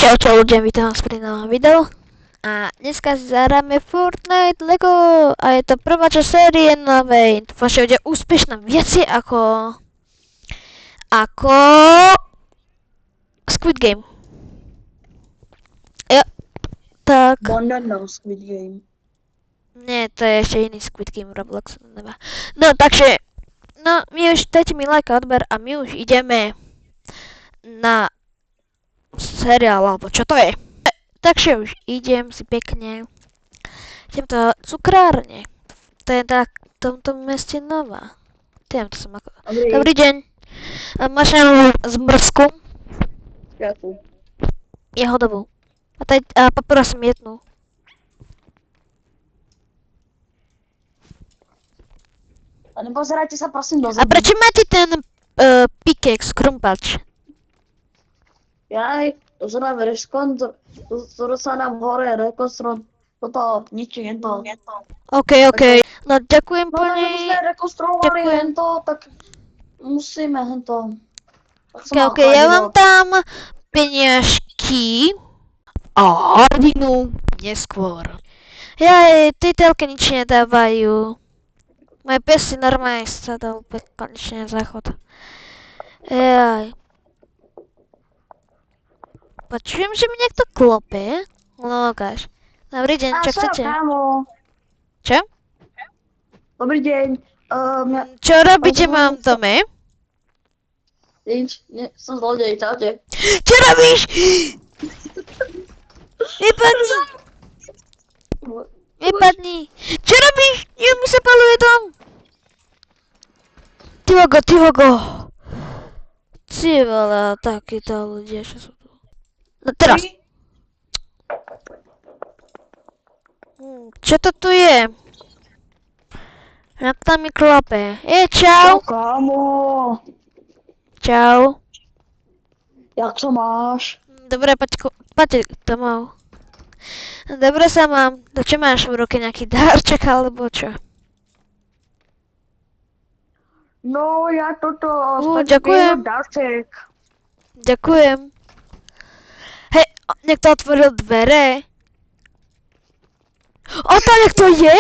Čau ľudia, vítam vás pri novom videu. A dneska zahráme Fortnite Lego a je to prvá časť série novej. Dúfam, že bude úspešná viacej ako Squid Game. Jo, tak. Banana Squid Game. Nie, to je ešte iný Squid Game, Roblox. No, takže, my už, dajte mi like a odber a my už ideme na seriál, alebo čo to je. Takže už idem si pekne. Idem do cukrárne. To je v tomto meste nová. To som ako... Dobrý deň. Máš nejakú zmrzku? Jakú? Jahodovú. A poprosím jednu. A nepozerajte sa prosím dozadu. A prečo máte ten pickaxe, krumpač? Jaj, to sa nám to sa nám hore rekonstruovať. Toto ničí hento. OK. No ďakujem No po ale my nej. sme rekonstruovali Ďakujem. hento, tak musíme hento. OK, ja vám tam peniažky a hodinu neskôr. Jaj, tej telke nič nedávajú. Moje pes si normálne sa dal konečne na záchod. Jaj. Počujem, že mi niekto klope. No, ukáž. Dobrý deň, čo chcete? Kámo. Čo? Dobrý deň. Čo robíte v mojom dome? Nič, som zlodej, čaute. Čo robíš? Vypadni! Vypadni! Čo robíš? Jo, mi sa paluje dom! Ty vogo! Ty vole, takíto ľudia, čo sú tu. No teraz! Čo to tu je? Jak tam mi klope? Čau! Kámo. Čau. Jak sa máš? Dobre, poďte domov. Dobre sa mám. To čo máš v ruke, nejaký dárček alebo čo? No, ja toto... Ďakujem. Darček. Ďakujem. Hej, niekto otvoril dvere. O, tam niekto je?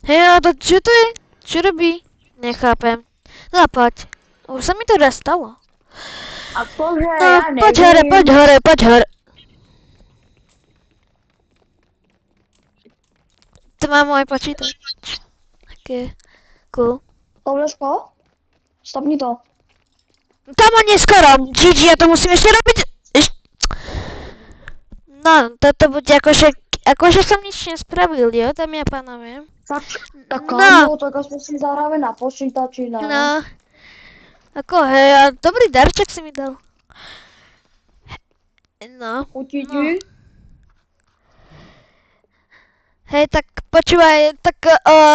Hej, a to čo to je? Čo robí? Nechápem. No poď. Už sa mi to raz stalo. A kože, No, ja neviem. poď hore. To má môj počítač. Také cool. Kolesko? Stopni to. Tam on neskoro. GG, ja to musím ešte robiť. No, toto bude akože som nič nespravil, jo, dámy a pánové. Tak kámo, tak aspoň si zahráme na počítači, ne? No. Ako hej, a dobrý darček si mi dal. No. Utíti? Hej, tak počúvaj, tak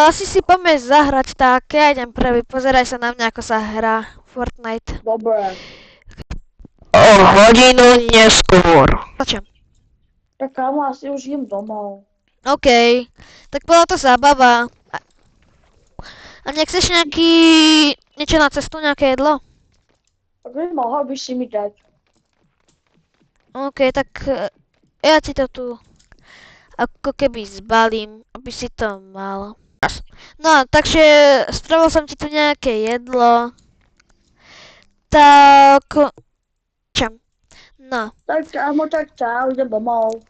asi si poďme zahrať, tak ja idem prvý, pozeraj sa na mňa, ako sa hrá Fortnite. Dobre. O hodinu neskôr. Počujem. Tak kámo, asi už idem domov. OK, tak bola to zábava. A nechceš niečo na cestu, nejaké jedlo? Tak mohol by si mi dať. OK, tak ja ti to tu ako keby zbalím, aby si to mal. No, takže spravil som ti tu nejaké jedlo. Tak... Čam? No. Tak kámo, tak čau, idem domov.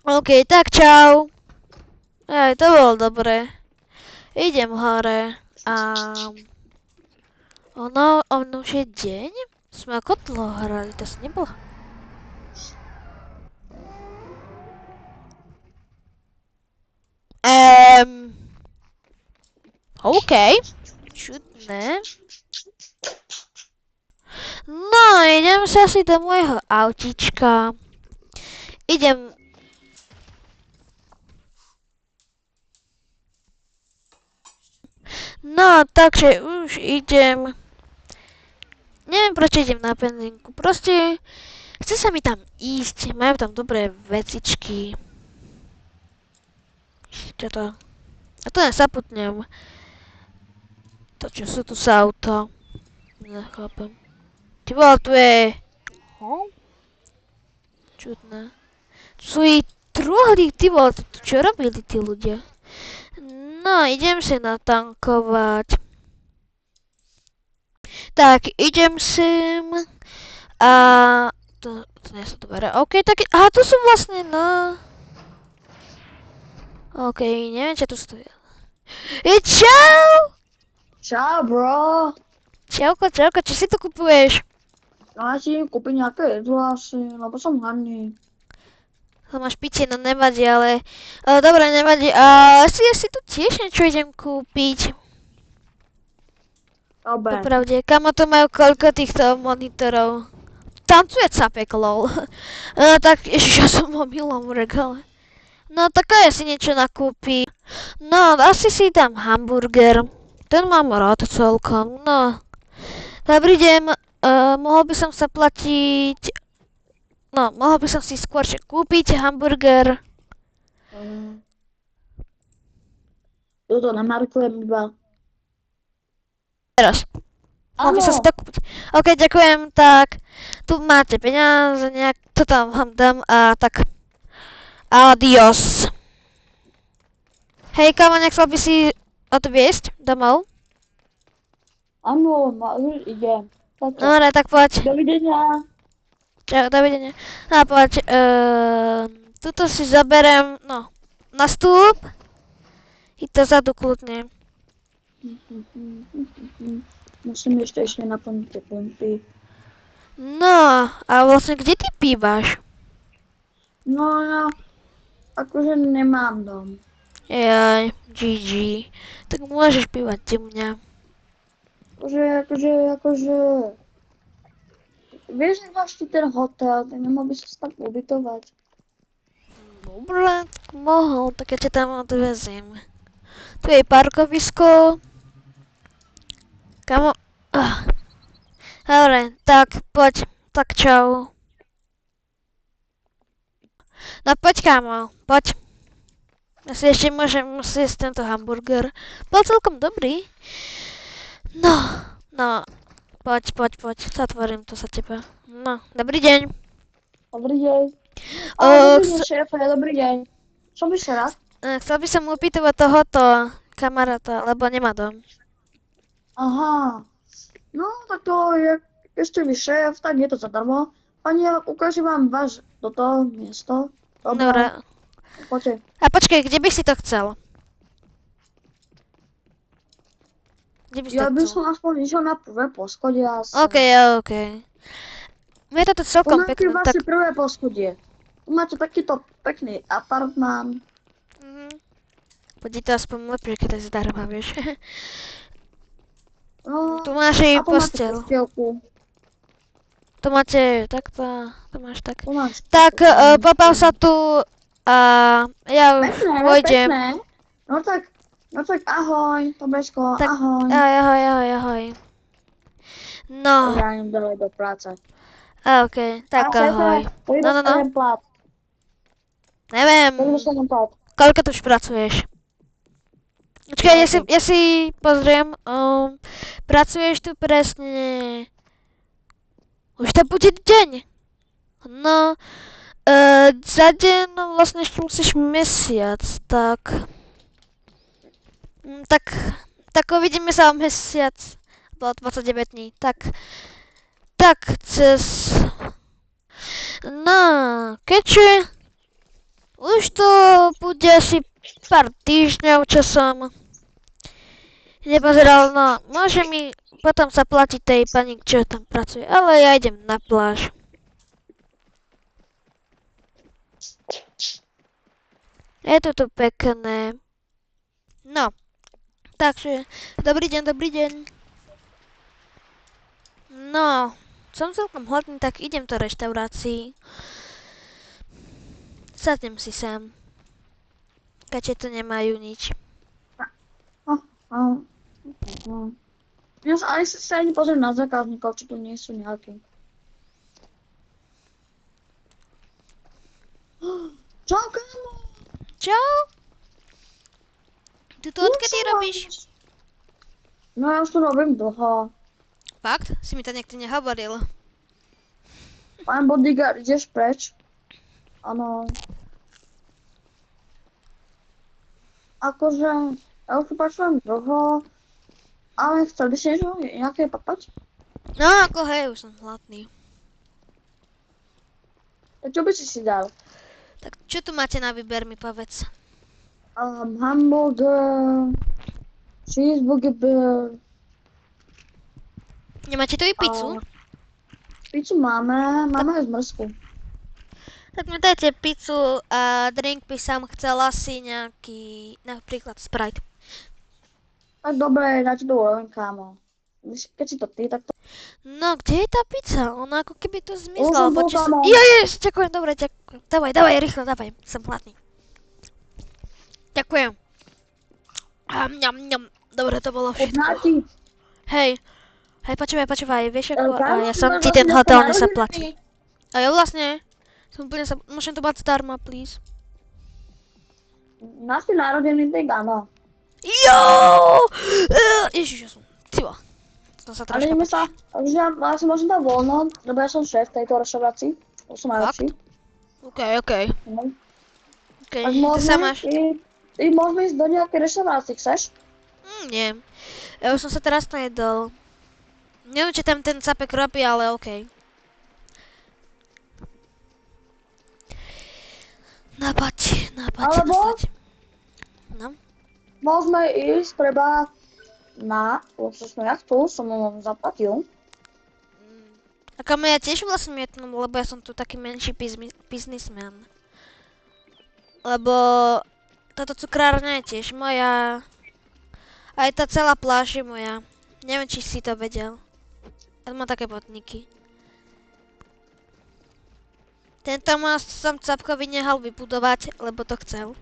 OK, tak čau. Aj, to bolo dobre. Idem hore a... Ono už je deň? Sme ako dlho hrali, to si nebolo. OK. Čudné. No, idem sa asi do môjho autička. Idem... No, takže už idem... Neviem, prečo idem na benzínku. Proste... Chce sa mi tam ísť. Majú tam dobré vecičky. Čo to? A to nesaputnem. To čo sú tu sa auta? Nechápem. Ty vole, tu je... Ho? Čudné. Tu sú i truhly, ty vole, čo robili tí ľudia? No, idem si natankovať. Tak, idem sem. A... To nie sú dvere. OK, tak... Aha, tu sú vlastne na... OK, neviem, čo tu stojí. Čau! Čau, bro. Čauko, čo si tu kupuješ? Ja si kúpim nejaké jedlo asi, lebo som hladný. To máš piči, no nevadí, ale dobre, nevadí. A si tu tiež niečo idem kúpiť. Dobre. Popravde, kamo to majú koľko týchto monitorov? Tam tu je capek, lol. No tak, ježiš, ja som omylom v regále. No tak ja si niečo nakúpi. No, asi si dám hamburger. Ten mám rád celkom, no. Dobrý deň, mohol by som sa platiť... No, mohol by som si skôr kúpiť hamburger. Tuto namarkujem iba. Teraz. Mohol by som si Áno. to kúpiť. OK, ďakujem, tak tu máte peniaze, nejak to tam vám dám a tak. Adios. Hej, kámo, nechcel by si odviesť domov? Áno, už idem. Toto. Dobre, tak poď. Dovidenia. Čau, dovidenia. No, poď, tuto si zaberem, no, nastup. I to zadu kľudne. Musím ešte naplniť tie pumpy. No, a vlastne kde ty bývaš? No ja akože nemám dom. Jaj, GG. Tak môžeš bývať u mňa. Akože... Vieš, že máš tu ten hotel, tak nemohol by si sa tam ubytovať. Dobre, tak mohol, tak ja ťa tam odveziem. Tu je parkovisko. Kamo... Dobre, tak poď, tak čau. No poď, kamo, poď. Ja si ešte môžem zjesť tento hamburger. Bol celkom dobrý. No, poď, zatvorím to za teba. No, dobrý deň. Dobrý deň. O, Dobrý deň, šéfe, dobrý deň. Čo by sa rád? Chcel by som upýtovať tohoto kamaráta, lebo nemá dom. Aha. No, tak to je, ešte vy šéf, tak je to zadarmo. Pani, ukážem vám toto miesto. Dobre. Poďte. A počkaj, kde by si to chcel? Kde by si Ja to by chcel? som aspoň išiel na prvé poschodie asi. OK. Je to celkom Ponáky pekné, vaše tak... prvé poschodie. Tu máte takýto pekný apartmán. Poď to aspoň lepšie, keď to je zdarma, vieš. No, Tu máš aj a tu máte posteľ. postielku. Tu máte takto, tu máš tak. Tu máš Tak, popav sa tu a ja už Pekné, pôjdem. pekné. No tak ahoj, Tobesko, Tak, ahoj. ahoj. No, Ja idem ďalej do práce. OK, tak ahoj. Koľko No. dostanem plat? Neviem, Koľko dostanem plat? koľko tu už pracuješ? Počkaj, ja si pozriem. Pracuješ tu presne... Už to bude deň. No, za deň vlastne ešte musíš mesiac, tak... Tak uvidíme sa o mesiac. Bolo 29 dní, tak cez... No, keďže už to bude asi pár týždňov, čo som nepozeral, no, môže mi potom sa platiť tej pani, čo tam pracuje, ale ja idem na pláž. Je to tu pekné. No, takže, dobrý deň. No, som celkom hladný, tak idem do reštaurácii. Sadnem si sem. Keďže tu nemajú nič. Ja sa ani pozriem na zákazníkov, či tu nie sú nejakí. Čau, kámo. Čau. Ty to odkedy robíš? No ja už tu robím dlho. Fakt? Si mi to niekto nehovoril. Pán bodyguard, ideš preč? Áno. Akože, ja už tu počujem dlho, ale chcel by si niečo nejaké papať? No, ako hej, už som hladný. Tak čo by si dal? Tak čo tu máte na výber, mi povedz. Hamburger, cheeseburger, Nemáte tu i pizzu? pizzu máme aj zmrzku. Tak mi dajte pizzu a drink by som chcela si nejaký, napríklad Sprite. Tak dobre, ja ti dovolím, kámo. Keď si to ty, tak to... No, kde je tá pizza? Ona ako keby tu Už zmizla, som bol či tam. ďakujem, dobre, ďakujem. Dávaj, rýchlo, dávaj, som hladný. Ďakujem. Ňam. Dobre, to bolo všetko. Podnáti. Hej, počúvaj, vieš ako, Kámo, ja som máš ti ten vlastne hotel narodeniny. nezaplatí. A ja vlastne, som úplne sa, môžem to mať zdarma, please. Máš ty narodený tak, áno. Jo! Ježiš, ja som, tyvo. Som sa Ale troška ideme sa, že ja si môžem dať voľno, lebo ja som šéf tejto reštaurácii. To som najlepší. Okej. No. Okej, Tak ty sa môžeme, máš... ty môžeme ísť do nejakej reštaurácie, chceš? Nie. Ja už som sa teraz najedol. Neviem, či tam ten capek robí, ale okej. Napaď. Alebo No. môžeme ísť treba na luxusnú jachtu, som mu zaplatil. A kam ja tiež vlastne mietnú, lebo ja som tu taký menší biznisman. Lebo táto cukrárňa je tiež moja. Aj tá celá pláž je moja. Neviem, či si to vedel. Ja mám také podniky. Tento most som Capkovi nehal vybudovať, lebo to chcel.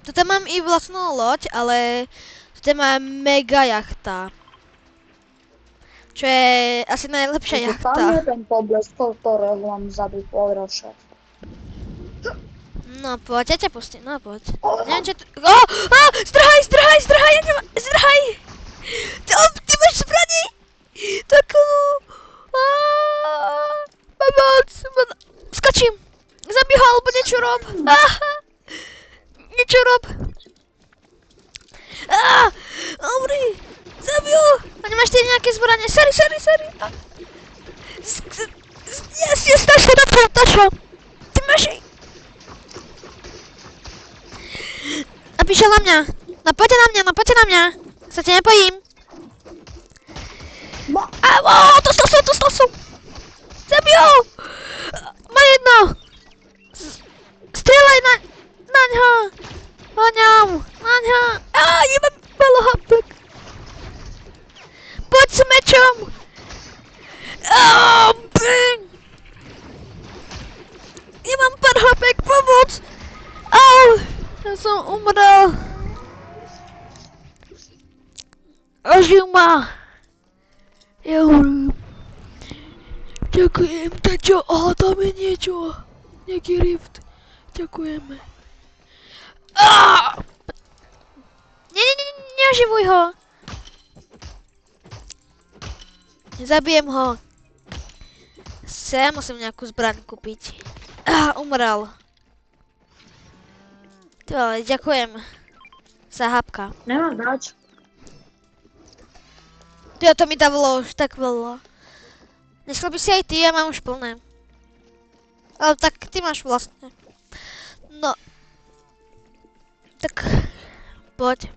Tuto mám i vlastnú loď, ale tuto má mega jachta. Čo je asi najlepšia Tam jachta. je ten poblesk, ktorého mám zabiť povedal šéf. No poď, ja ťa pustím, no poď. Neviem, čo tu... Zdrhaj, ja nemám... Zdrhaj! Ty máš zbraní! Takú... Pomoc! Skočím! Zabij ho, alebo niečo rob! Niečo rob! Dobrý! Zabij ho! A nemáš ty nejaké zbranie? Sorry! Yes, tašo! Ty máš... Napíšel na mňa. Poďte na mňa. Sa ťa nepojím. To sú. Zabij ho. Má jedno. Strieľaj na ňo. Na ňo. Jebem belohapek. Poď s mečom. Nemám pár hapek, pomoc. Ja som umrel. Oživ ma. Ja hovorím. Ďakujem, tačo. Tam je niečo. Nejaký rift. Ďakujeme. Neoživuj ho. Zabijem ho. Musím nejakú zbraň kúpiť. Umrel. Ďakujem za hapka. Nemám dať. To mi dávalo už tak veľa. Nechcel by si aj ty, ja mám už plné. Ale tak ty máš vlastne. No. Tak poď.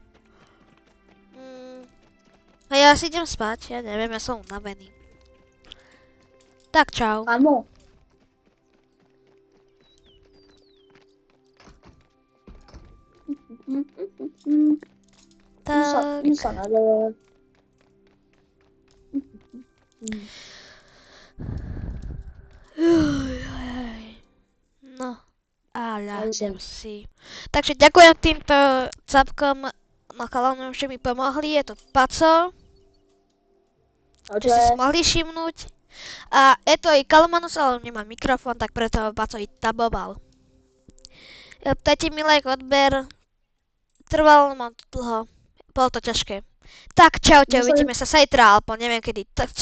A ja si idem spať, ja neviem, ja som unavený. Tak čau. Áno. Tak. Sa nadeje. No, a ľahnem si. Takže ďakujem týmto capkom na chalanom, že mi pomohli, je to Paco, čo si mohli všimnúť. A je to i Kalmanus, ale nemá mikrofón, tak preto Paco i taboval. Dajte mi like, odber, trvalo mám to dlho, bolo to ťažké. Tak čaute, Že sa uvidíme sa zajtra, alebo neviem kedy.